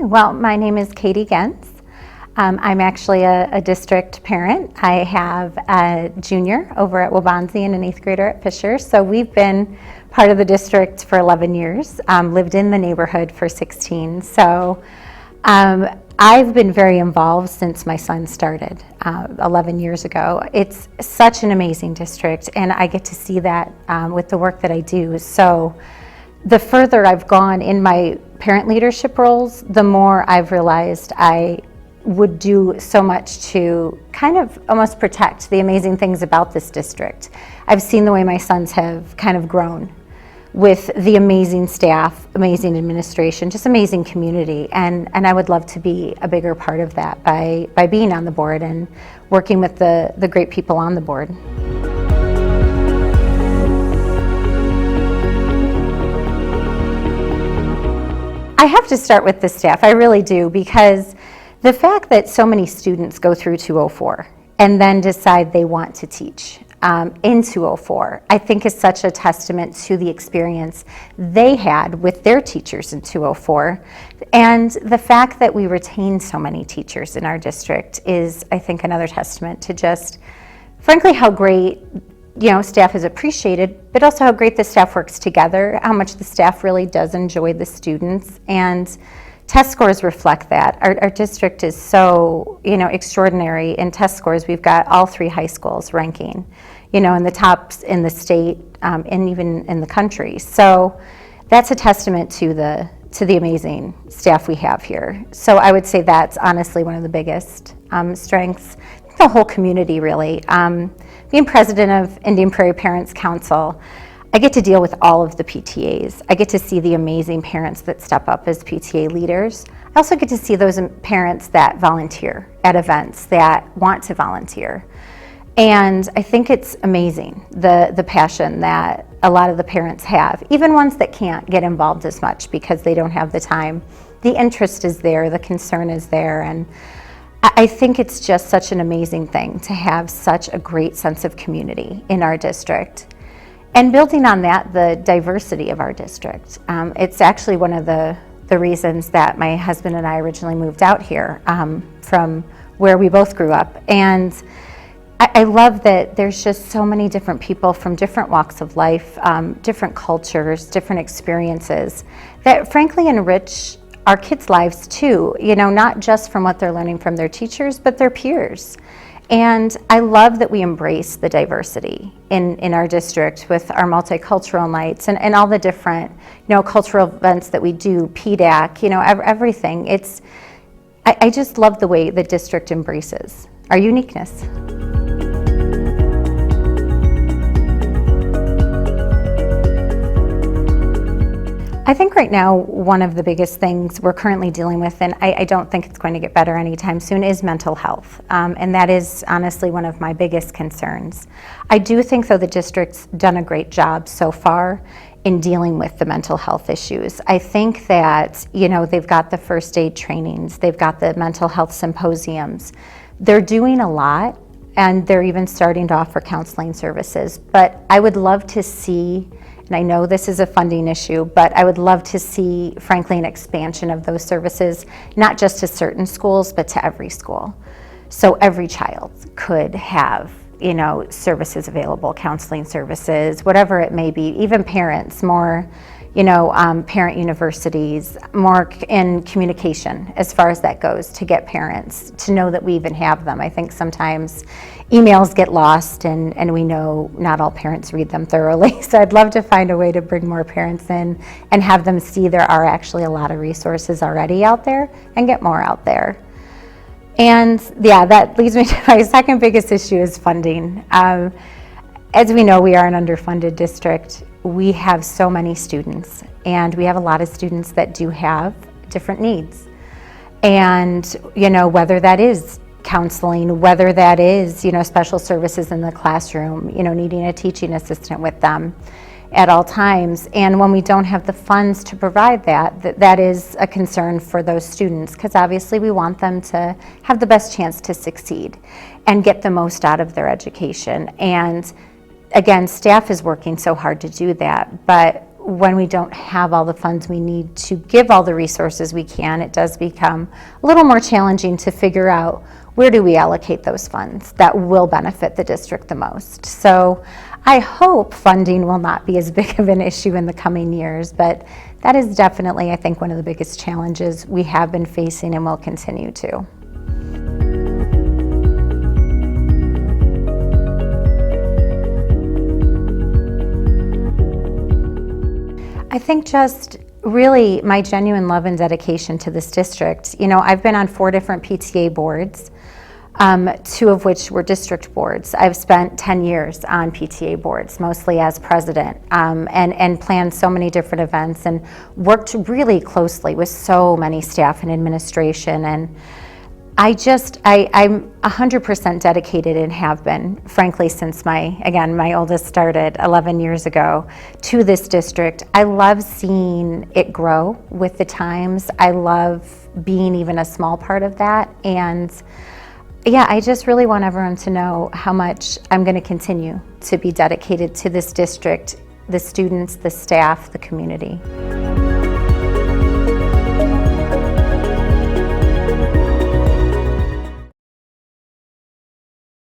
Well, my name is Catey Genc. I'm actually a district parent. I have a junior over at Waubonsie and an 8th grader at Fisher. So we've been part of the district for 11 years, lived in the neighborhood for 16. So I've been very involved since my son started 11 years ago. It's such an amazing district, and I get to see that with the work that I do. So the further I've gone in my parent leadership roles, the more I've realized I would do so much to kind of almost protect the amazing things about this district. I've seen the way my sons have kind of grown with the amazing staff, amazing administration, just amazing community, and I would love to be a bigger part of that by being on the board and working with the great people on the board. I have to start with the staff, I really do, because the fact that so many students go through 204 and then decide they want to teach in 204, I think is such a testament to the experience they had with their teachers in 204. And the fact that we retain so many teachers in our district is, I think, another testament to just, frankly, how great staff is appreciated, but also how great the staff works together, how much the staff really does enjoy the students, and test scores reflect that. Our district is so, extraordinary in test scores. We've got all 3 high schools ranking, in the tops in the state and even in the country. So that's a testament to the amazing staff we have here. So I would say that's honestly one of the biggest strengths. The whole community, really. Being president of Indian Prairie Parents Council, I get to deal with all of the PTAs. I get to see the amazing parents that step up as PTA leaders. I also get to see those parents that volunteer at events, that want to volunteer. And I think it's amazing, the passion that a lot of the parents have, even ones that can't get involved as much because they don't have the time. The interest is there, the concern is there, and I think it's just such an amazing thing to have such a great sense of community in our district. And building on that, the diversity of our district. It's actually one of the reasons that my husband and I originally moved out here from where we both grew up. And I love that there's just so many different people from different walks of life, different cultures, different experiences that frankly enrich our kids' lives too, not just from what they're learning from their teachers, but their peers. And I love that we embrace the diversity in our district with our multicultural nights and all the different, cultural events that we do, PDAC, everything. I just love the way the district embraces our uniqueness. I think right now one of the biggest things we're currently dealing with, and I don't think it's going to get better anytime soon, is mental health. And that is honestly one of my biggest concerns. I do think, though, the district's done a great job so far in dealing with the mental health issues. I think that, they've got the first aid trainings, they've got the mental health symposiums. They're doing a lot, and they're even starting to offer counseling services. But I would love to see, and I know this is a funding issue, but I would love to see, frankly, an expansion of those services, not just to certain schools, but to every school. So every child could have, services available, counseling services, whatever it may be, even parents, more, parent universities, more in communication as far as that goes, to get parents to know that we even have them. I think sometimes emails get lost and we know not all parents read them thoroughly. So I'd love to find a way to bring more parents in and have them see there are actually a lot of resources already out there and get more out there. And yeah, that leads me to my second biggest issue is funding. As we know, we are an underfunded district. We have so many students, and we have a lot of students that do have different needs. And, whether that is counseling, whether that is, special services in the classroom, needing a teaching assistant with them at all times. And when we don't have the funds to provide that is a concern for those students, because obviously we want them to have the best chance to succeed and get the most out of their education. And again, staff is working so hard to do that, but when we don't have all the funds we need to give all the resources we can, it does become a little more challenging to figure out where do we allocate those funds that will benefit the district the most. So I hope funding will not be as big of an issue in the coming years, but that is definitely, I think, one of the biggest challenges we have been facing and will continue to. I think just really my genuine love and dedication to this district. You know, I've been on 4 different PTA boards, 2 of which were district boards. I've spent 10 years on PTA boards, mostly as president, and planned so many different events and worked really closely with so many staff and administration. And I'm 100% dedicated and have been, frankly, since my oldest started 11 years ago, to this district. I love seeing it grow with the times. I love being even a small part of that. And yeah, I just really want everyone to know how much I'm going to continue to be dedicated to this district, the students, the staff, the community.